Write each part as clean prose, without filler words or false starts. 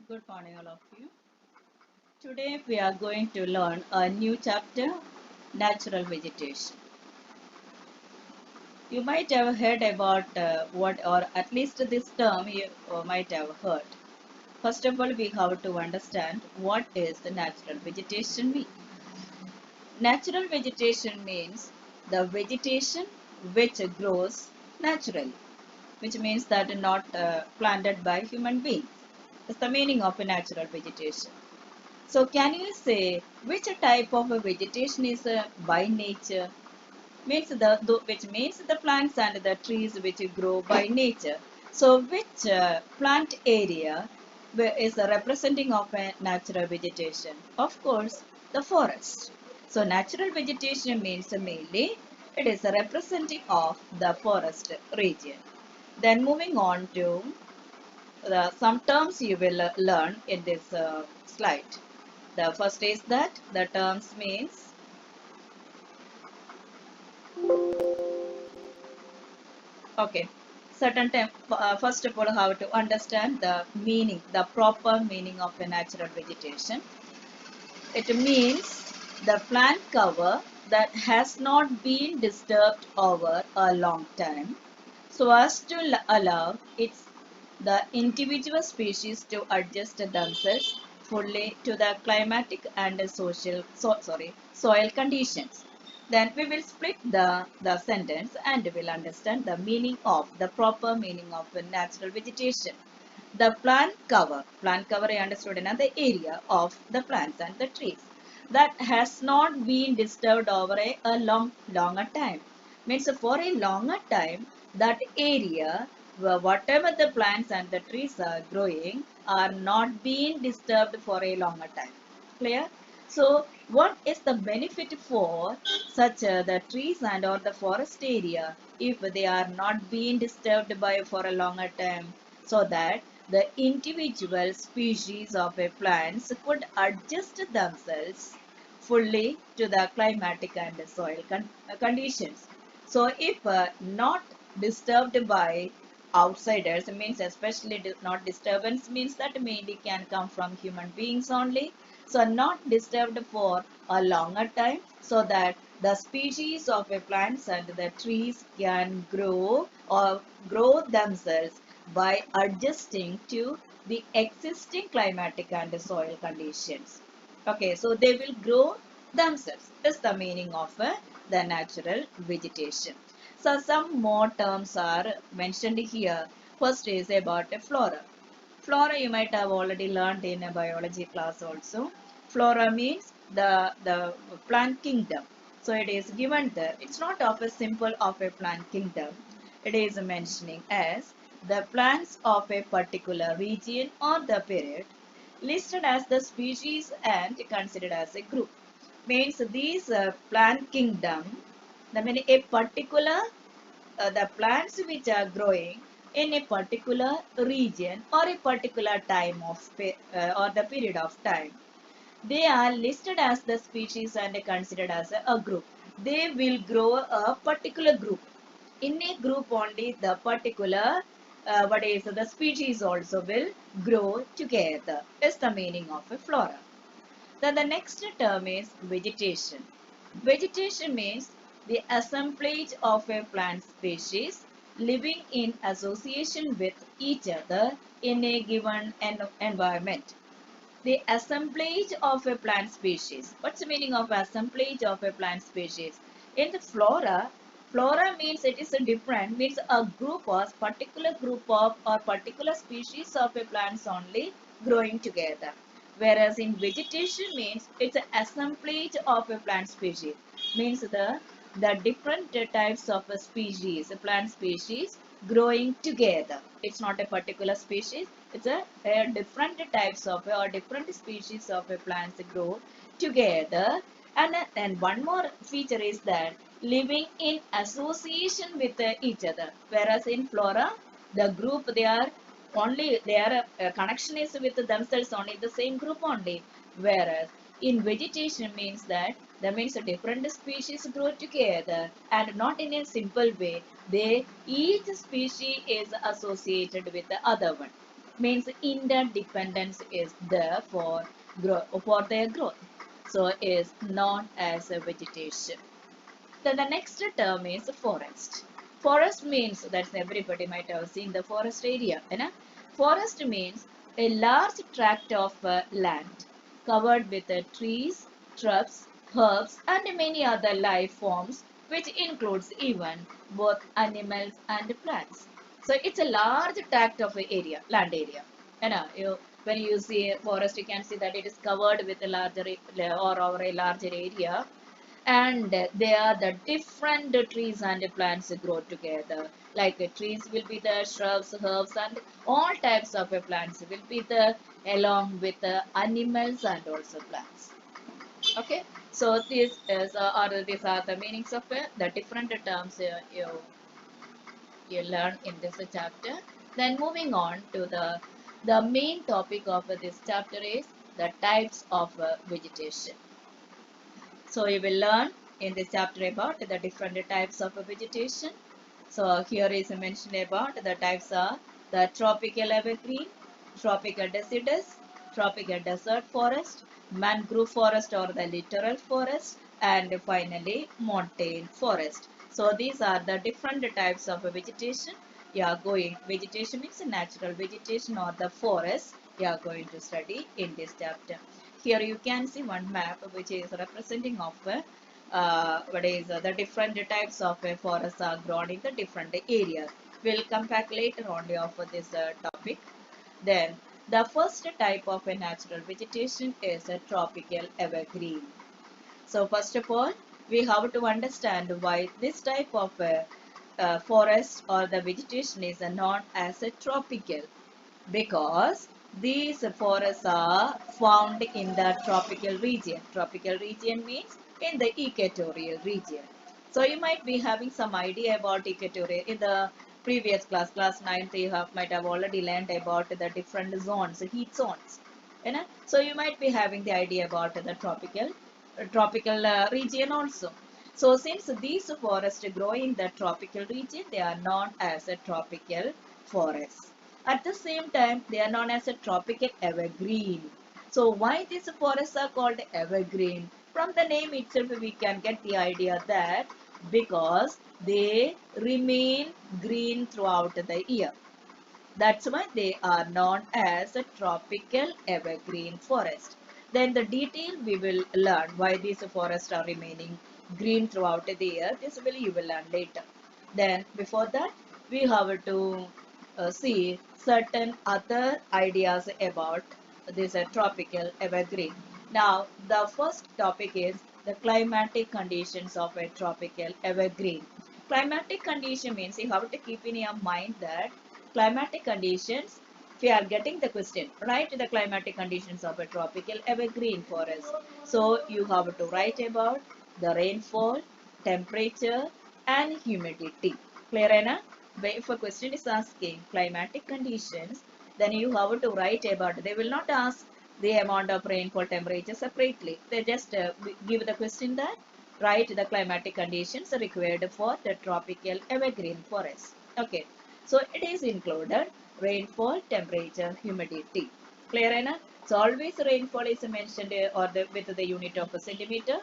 Good morning, all of you. Today we are going to learn a new chapter, natural vegetation. You might have heard about what, or at least this term you might have heard. First of all, we have to understand what is the natural vegetation mean. Natural vegetation means the vegetation which grows naturally, which means that not planted by human beings. That's the meaning of a natural vegetation. So can you say which type of a vegetation is by nature? Means which means the plants and the trees which grow by nature. So which plant area is representing of a natural vegetation? Of course, the forest. So natural vegetation means mainly it is a representing of the forest region. Then moving on to some terms you will learn in this slide. The first is that the terms means okay. Certain time, first of all, how to understand the meaning, the proper meaning of a natural vegetation. It means the plant cover that has not been disturbed over a long time, so as to allow its the individual species to adjust themselves fully to the climatic and soil conditions. Then we will split the sentence and will understand the meaning of the proper meaning of a natural vegetation. The plant cover I understood another area of the plants and the trees that has not been disturbed over a longer time. Means for a longer time, that area, whatever the plants and the trees are growing, are not being disturbed for a longer time. Clear? So, what is the benefit for such the trees and or the forest area if they are not being disturbed by for a longer time, so that the individual species of a plants could adjust themselves fully to the climatic and soil conditions. So, if not disturbed by outsiders, means especially not disturbance means that mainly can come from human beings only. So, not disturbed for a longer time, so that the species of a plants and the trees can grow or grow themselves by adjusting to the existing climatic and soil conditions. Okay, so they will grow themselves. Is the meaning of the natural vegetation. So some more terms are mentioned here. First is about flora. Flora you might have already learned in a biology class also. Flora means the plant kingdom. So it is given there. It's not of a simple of a plant kingdom. It is mentioning as the plants of a particular region or the period listed as the species and considered as a group. Means these plant kingdom, the meaning a particular the plants which are growing in a particular region or a particular time of or the period of time, they are listed as the species and considered as a group. They will grow a particular group. In a group only, the particular what is the species also will grow together. Is the meaning of a flora. Then the next term is vegetation. Vegetation means the assemblage of a plant species living in association with each other in a given environment. The assemblage of a plant species. What's the meaning of assemblage of a plant species? In the flora, flora means it is a different, means a group or particular group of or particular species of a plants only growing together. Whereas in vegetation means it's an assemblage of a plant species. Means the different types of a species, a plant species growing together. It's not a particular species. It's a different types of or different species of a plants grow together. And one more feature is that living in association with each other. Whereas in flora, the group they are only their connection is with themselves only the same group only. Whereas in vegetation means that means a different species grow together and not in a simple way. They each species is associated with the other one. means interdependence is there for their growth. So is known as a vegetation. Then the next term is forest. Forest means that everybody might have seen the forest area. You know? Forest means a large tract of land covered with trees, shrubs, herbs, and many other life forms, which includes even both animals and plants. So it's a large tract of area, land area. You know, when you see a forest, you can see that it is covered with a larger or over a larger area, and there the different trees and plants grow together, like trees will be the shrubs, herbs, and all types of plants will be there along with the animals and also plants. Okay, so these are the meanings of the different terms you learn in this chapter. Then moving on to the main topic of this chapter is the types of vegetation. So we will learn in this chapter about the different types of vegetation. So here is mentioned about the types are the tropical evergreen, tropical deciduous, tropical desert forest, mangrove forest or the littoral forest, and finally montane forest. So these are the different types of vegetation. You are going, vegetation means natural vegetation or the forest you are going to study in this chapter. Here you can see one map which is representing of what is the different types of forests are grown in the different areas. We'll come back later only of this topic. Then the first type of a natural vegetation is a tropical evergreen. So first of all, we have to understand why this type of forest or the vegetation is known as a tropical, because these forests are found in the tropical region. Tropical region means in the equatorial region. So you might be having some idea about equatorial. In the previous class, class 9th, you might have already learned about the different zones, heat zones. You know? So you might be having the idea about the tropical region also. So since these forests grow in the tropical region, they are known as a tropical forests. At the same time, they are known as a tropical evergreen. So why these forests are called evergreen? From the name itself, we can get the idea that because they remain green throughout the year. That's why they are known as a tropical evergreen forest. Then the detail we will learn why these forests are remaining green throughout the year. This will you will learn later. Then before that, we have to see certain other ideas about this tropical evergreen. Now the first topic is the climatic conditions of a tropical evergreen. Climatic condition means you have to keep in your mind that climatic conditions, if you are getting the question, write the climatic conditions of a tropical evergreen forest. So you have to write about the rainfall, temperature, and humidity. Clear enough? If a question is asking climatic conditions, then you have to write about, they will not ask the amount of rainfall, temperature separately. They just give the question that write the climatic conditions required for the tropical evergreen forest. Okay. So it is included rainfall, temperature, humidity. Clear enough? So always rainfall is mentioned with the unit of a centimeter,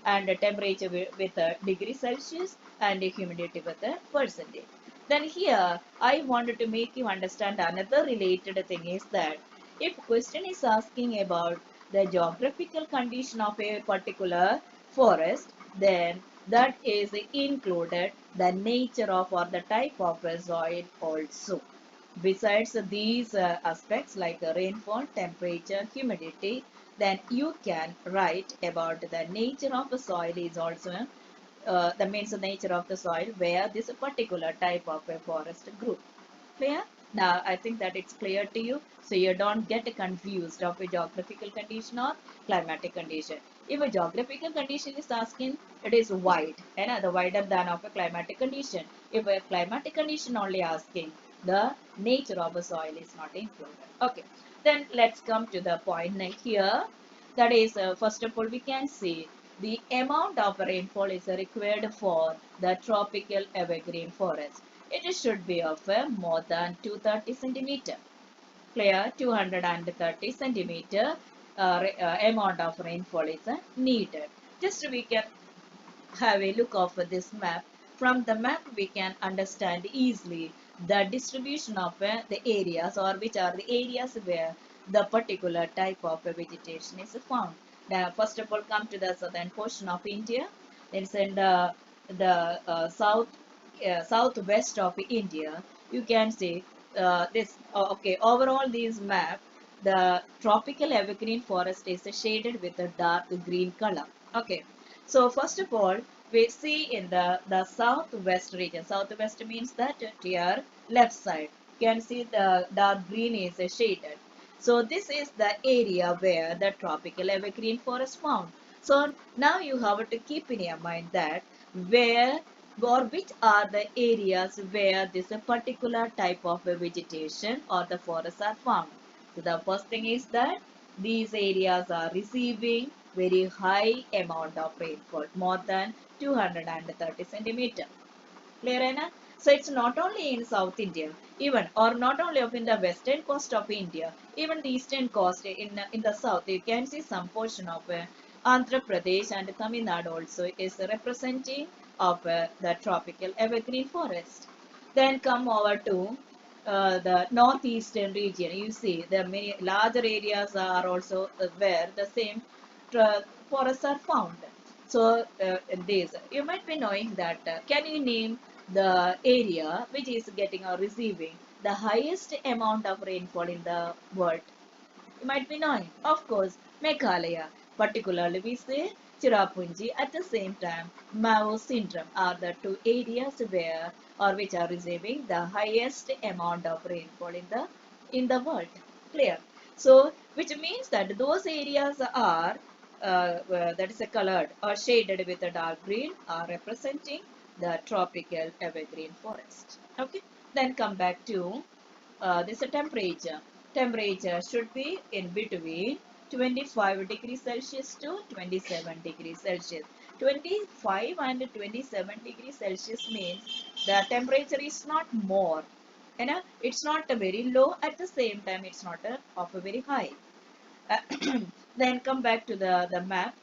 and temperature with a degree Celsius, and humidity with a percentage. Then here I wanted to make you understand another related thing is that if question is asking about the geographical condition of a particular forest, then that is included the nature of or the type of soil also. Besides these aspects like rainfall, temperature, humidity, then you can write about the nature of the soil is also the means the nature of the soil where this particular type of a forest grew. Clear? Now I think that it's clear to you, so you don't get confused of a geographical condition or climatic condition. If a geographical condition is asking, it is wide, and the wider than of a climatic condition. If a climatic condition only asking, the nature of a soil is not included. Okay, then let's come to the point here. That is, first of all, we can see the amount of rainfall is required for the tropical evergreen forest. It should be of more than 230 centimeter. clear 230 centimeter amount of rainfall is needed. Just we can have a look of this map. From the map, we can understand easily the distribution of the areas, or which are the areas where the particular type of vegetation is found. Now, first of all, come to the southern portion of India. Then send the southwest of India. You can see this. Okay, overall, these map, the tropical evergreen forest is shaded with a dark green color. Okay, so first of all, we see in the southwest region. Southwest means that to your left side. You can see the dark green is shaded. So this is the area where the tropical evergreen forest found. So now you have to keep in your mind that where or which are the areas where this particular type of vegetation or the forests are found. So the first thing is that these areas are receiving very high amount of rainfall, more than 230 centimeter. Clear enough? So it's not only in South India, even or not only of in the western coast of India, even the eastern coast in the south, you can see some portion of Andhra Pradesh and Tamil Nadu also is representing of the tropical evergreen forest. Then come over to the northeastern region. You see the many larger areas are also where the same forests are found. So in this, you might be knowing that. Can you name the area which is getting or receiving the highest amount of rainfall in the world? You might be knowing, of course, Meghalaya. Particularly, we say Cherrapunji. At the same time, Mao syndrome are the two areas where or which are receiving the highest amount of rainfall in the world. Clear. So, which means that those areas are that is colored or shaded with a dark green are representing the tropical evergreen forest. Okay. Then come back to this temperature. Temperature should be in between 25 degrees Celsius to 27 degrees Celsius. 25 and 27 degrees Celsius means the temperature is not more. You know, it's not a very low, at the same time it's not of a very high. Then come back to the map.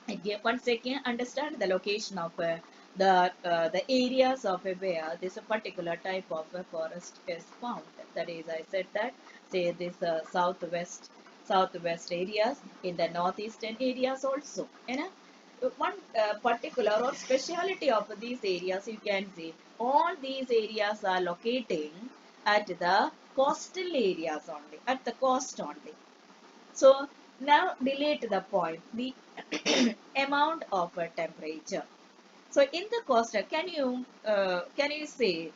Again, once again, understand the location of the areas of where this particular type of forest is found. That is, I said that say this southwest areas in the northeastern areas also. You know, one particular or speciality of these areas you can see all these areas are locating at the coastal areas only, at the coast only. So now delete the point, the amount of temperature. So in the coastal, can you say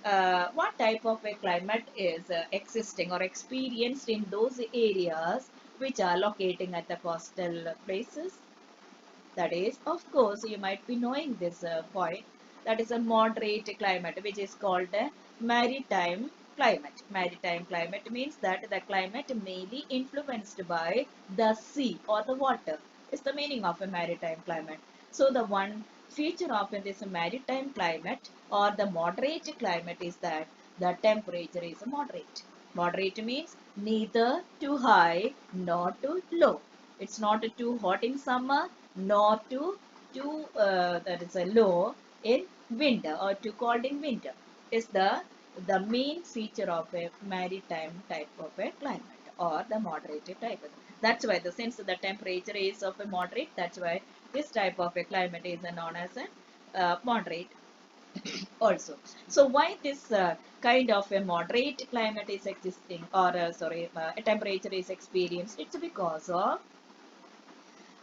what type of a climate is existing or experienced in those areas which are locating at the coastal places? That is, of course, you might be knowing this point. That is a moderate climate, which is called a maritime climate. Maritime climate means that the climate mainly influenced by the sea or the water. Is the meaning of a maritime climate. So the one feature of this maritime climate or the moderate climate is that the temperature is moderate. Moderate means neither too high nor too low. It's not too hot in summer nor too that is a low in winter or too cold in winter. Is the main feature of a maritime type of a climate or the moderate type. That's why since the temperature is of a moderate, that's why this type of a climate is known as a moderate also. So why this kind of a moderate climate is existing or a temperature is experienced? It's because of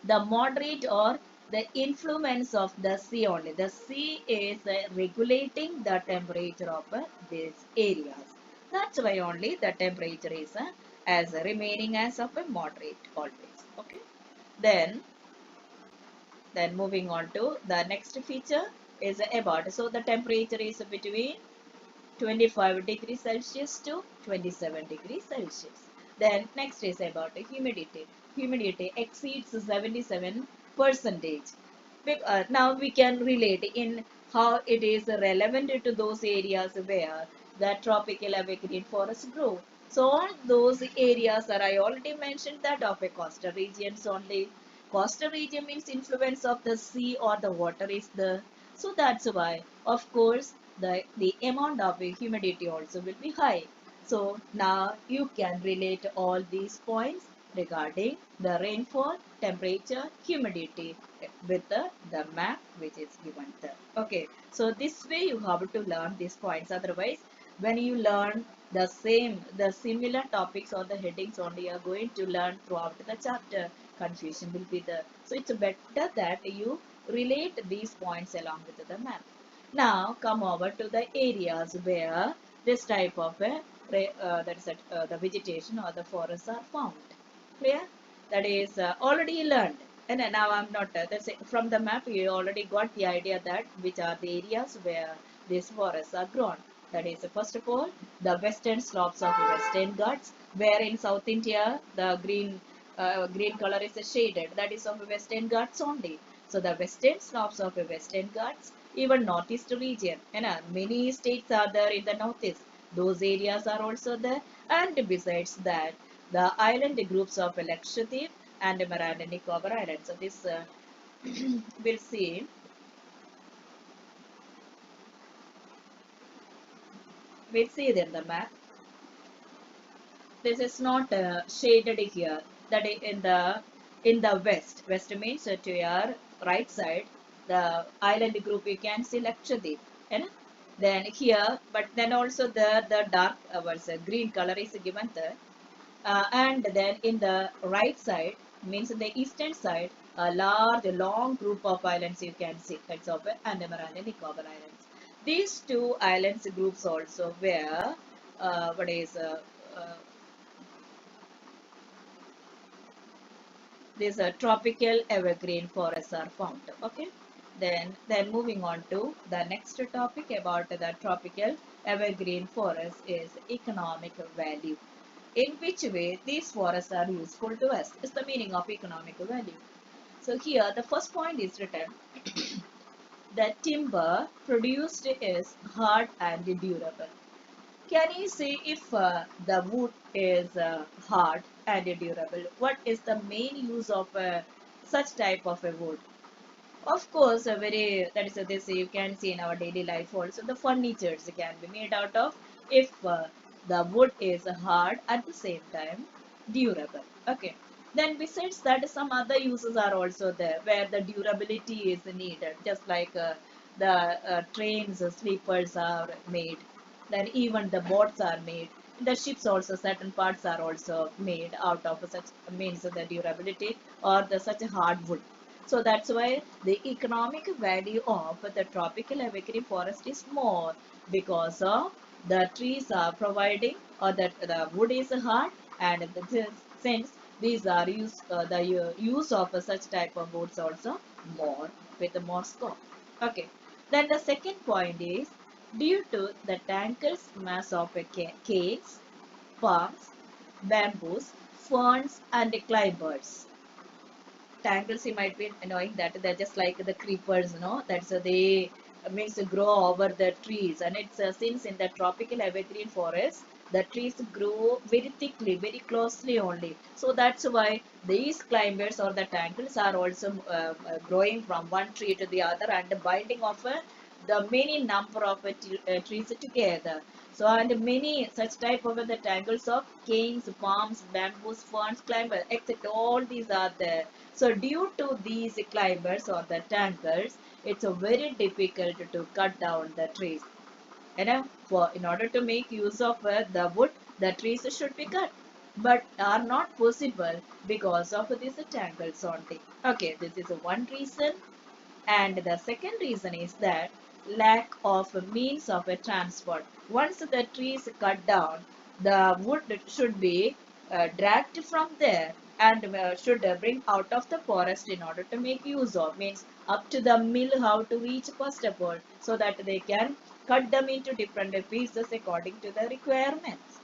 the moderate or the influence of the sea only. The sea is regulating the temperature of these areas. That's why only the temperature is as remaining as of a moderate always. Okay. Then moving on to the next feature is about. So the temperature is between 25 degrees Celsius to 27 degrees Celsius. Then next is about humidity. Humidity exceeds 77 percentage. Now we can relate in how it is relevant to those areas where the tropical evergreen forests grow. So all those areas that I already mentioned that of a coastal regions only. Coastal region means influence of the sea or the water is there. So that's why, of course, the amount of humidity also will be high. So now you can relate all these points regarding the rainfall, temperature, humidity with the map which is given there. Okay, so this way you have to learn these points. Otherwise, when you learn the similar topics or the headings only you are going to learn throughout the chapter, confusion will be there. So it's better that you relate these points along with the map. Now come over to the areas where this type of the vegetation or the forests are found. Clear? That is already learned. And now I'm not, from the map you already got the idea that which are the areas where these forests are grown. That is, first of all, the western slopes of the Western Ghats, where in South India the green color is shaded. That is of the Western Ghats only. So the western slopes of the Western Ghats, even northeast region, and many states are there in the northeast. Those areas are also there. And besides that, the island groups of Lakshadweep and Maranda Nicobar Islands. So this we'll see. We'll see it in the map. This is not shaded here. That is in the west. West means to your right side, the island group you can see Lakshadweep. And then here, but then also the dark green color is given there. And then in the right side, means in the eastern side, a large, long group of islands you can see. That's of Andaman and Nicobar Islands. These two islands groups also where what is these tropical evergreen forests are found. Okay. Then moving on to the next topic about the tropical evergreen forest is economic value. In which way these forests are useful to us is the meaning of economic value. So here the first point is written that timber produced is hard and durable. Can you say if the wood is hard and durable, what is the main use of such type of a wood? Of course, a very that is this you can see in our daily life also. The furnitures can be made out of if the wood is hard at the same time durable. Okay. Then besides that, some other uses are also there where the durability is needed, just like the trains, sleepers are made. Then even the boats are made. The ships also certain parts are also made out of such means the durability or the such a hard wood. So that's why the economic value of the tropical evergreen forest is more because of the trees are providing or that the wood is hard and since these are the use of such type of woods also more with more scope. Okay. Then the second point is due to the tangled mass of canes, palms, bamboos, ferns and climbers. Tangles you might be knowing that they're just like the creepers, that's they means to grow over the trees. And it's since in the tropical evergreen forest the trees grow very thickly, very closely only, so that's why these climbers or the tangles are also growing from one tree to the other and binding of the many number of trees together. So and many such type of the tangles of canes, palms, bamboos, ferns, climbers, etc. All these are there. So due to these climbers or the tangles, it's very difficult to cut down the trees. For in order to make use of the wood, the trees should be cut, but are not possible because of these tangles only. Okay, this is one reason. And the second reason is that lack of means of a transport. Once the tree is cut down, the wood should be dragged from there and should bring out of the forest in order to make use of. Means up to the mill how to reach first of all, so that they can cut them into different pieces according to the requirements.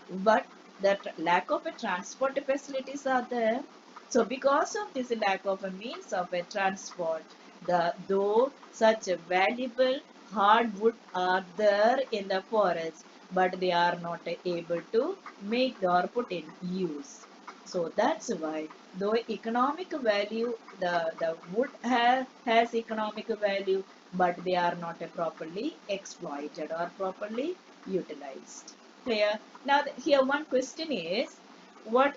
But the lack of a transport facilities are there. So because of this lack of a means of a transport, the though such a valuable hardwood are there in the forest, but they are not able to make or put in use. So that's why, though economic value, the wood has economic value, but they are not properly exploited or properly utilized. Clear? Now here one question is, what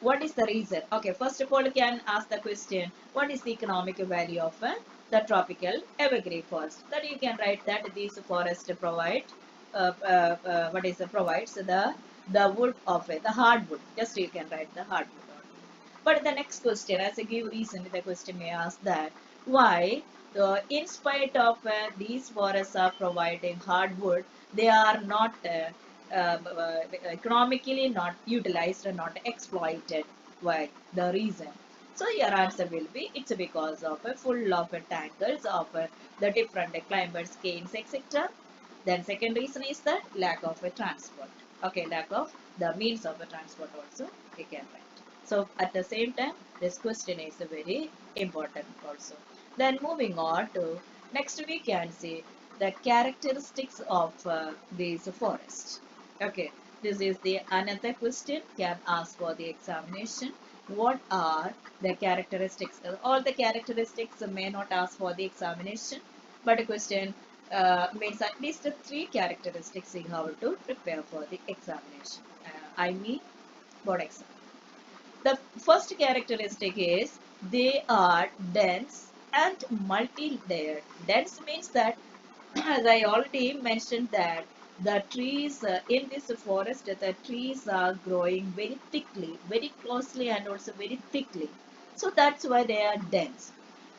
what is the reason? Okay, first of all, you can ask the question, what is the economic value of the tropical evergreen forest? That you can write that these forests provide, provides the wood of it, the hardwood. Just you can write the hardwood only. But the next question, as a give reason, the question may ask that why, in spite of these forests are providing hardwood, they are not economically not utilized and not exploited. Why? The reason. So your answer will be, it's because of full of tangles of the different climates, canes, etc. Then second reason is that lack of a transport. Okay, lack of the means of a transport also we can write. So at the same time, this question is very important also. Then moving on to next, we can see the characteristics of these forests. Okay, this is the another question can ask for the examination. What are the characteristics? All the characteristics may not ask for the examination, but a question means at least three characteristics in how to prepare for the examination. I mean board exam. The first characteristic is they are dense and multi-layered. Dense means that, as I already mentioned, that the trees in this forest, the trees are growing very thickly, very closely, and also very thickly. So that's why they are dense.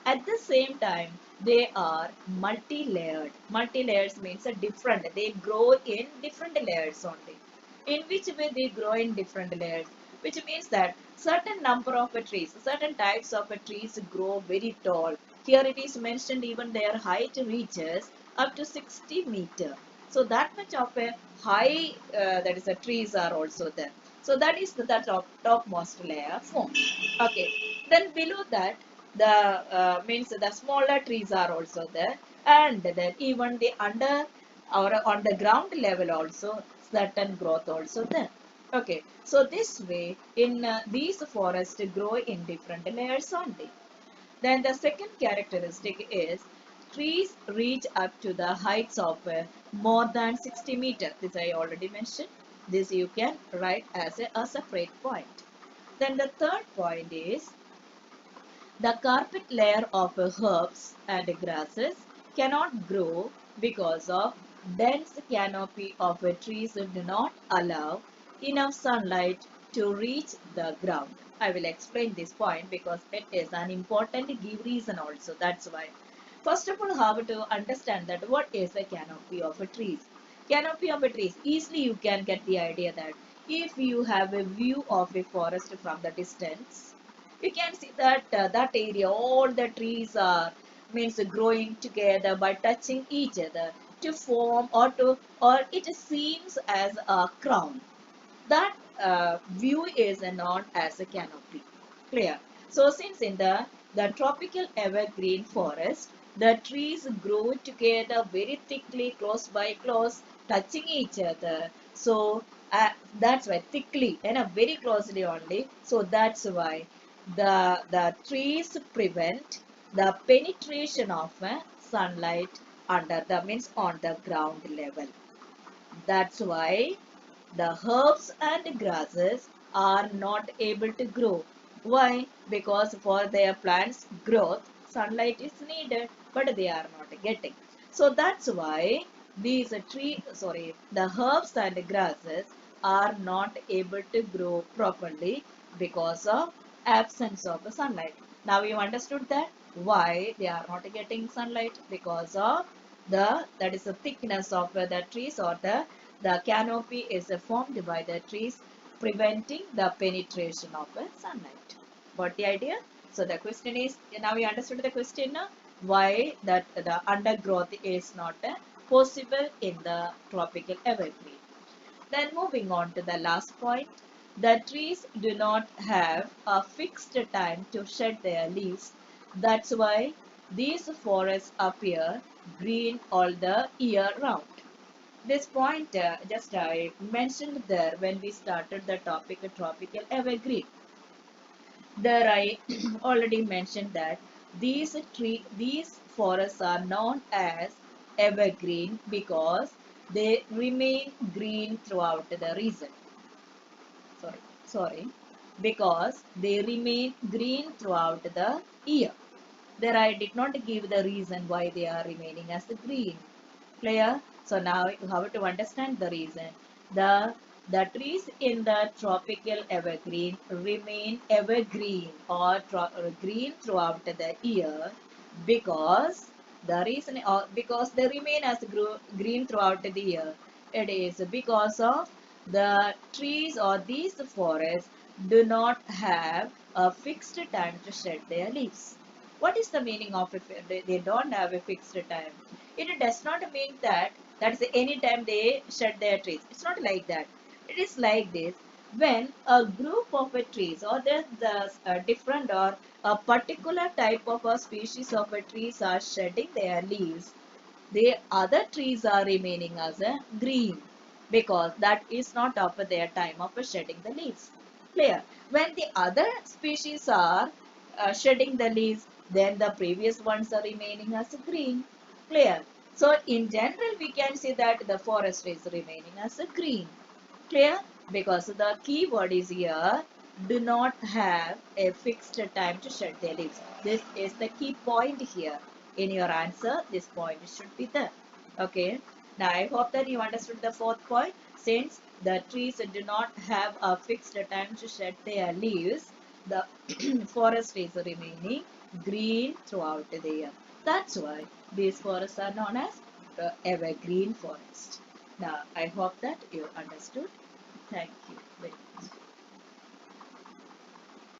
At the same time, they are multi-layered. Multi-layers means a different. They grow in different layers only. In which way they grow in different layers? Which means that certain number of trees, certain types of trees grow very tall. Here it is mentioned even their height reaches up to 60 meter. So that much of a high, that is, trees are also there. So that is the topmost layer formed. Okay. Then below that, the means the smaller trees are also there, and then even the under or on the ground level also certain growth also there. Okay. So this way, in these forests grow in different layers only. Then the second characteristic is trees reach up to the heights of more than 60 meters. This I already mentioned. This you can write as a separate point. Then the third point is the carpet layer of herbs and grasses cannot grow because of dense canopy of trees do not allow enough sunlight to reach the ground. I will explain this point because it is an important give reason also. That's why. First of all, how to understand that what is a canopy of a trees? Canopy of a trees. Easily you can get the idea that if you have a view of a forest from the distance, you can see that that area, all the trees are means growing together by touching each other to form or it seems as a crown. That view is known as a canopy. Clear? So since in the tropical evergreen forest, the trees grow together very thickly, close by close, touching each other. So that's why thickly and very closely only. So that's why the trees prevent the penetration of sunlight under the means on the ground level. That's why the herbs and grasses are not able to grow. Why? Because for their plants growth, sunlight is needed, but they are not getting. So that's why the herbs and grasses are not able to grow properly because of absence of sunlight. Now you understood that why they are not getting sunlight, because of that is the thickness of the trees, or the canopy is formed by the trees preventing the penetration of sunlight. Got the idea? So the question is, now you understood the question now, why that the undergrowth is not possible in the tropical evergreen. Then moving on to the last point, the trees do not have a fixed time to shed their leaves. That's why These forests appear green all the year round. This point just I mentioned there when we started the topic tropical evergreen. There I already mentioned that these forests are known as evergreen because they remain green throughout the season. Sorry, because they remain green throughout the year. There I did not give the reason why they are remaining as the green. Clear? So now you have to understand the reason. The the trees in the tropical evergreen remain evergreen or green throughout the year because the reason or because they remain as green throughout the year. It is because of the trees or these forests do not have a fixed time to shed their leaves. What is the meaning of if they don't have a fixed time? It does not mean that that's any time they shed their trees. It's not like that. It is like this. When a group of trees or the different or a particular type of a species of a trees are shedding their leaves, the other trees are remaining as a green because that is not of their time of shedding the leaves. Clear? When the other species are shedding the leaves, then the previous ones are remaining as green. Clear? So in general, we can say that the forest is remaining as a green. Clear? Because the key word is here, do not have a fixed time to shed their leaves. This is the key point here. In your answer, this point should be there. Okay. Now I hope that you understood the fourth point. Since the trees do not have a fixed time to shed their leaves, the forest is remaining green throughout the year. That's why these forests are known as evergreen forest. Now, I hope that you understood. Thank you very much.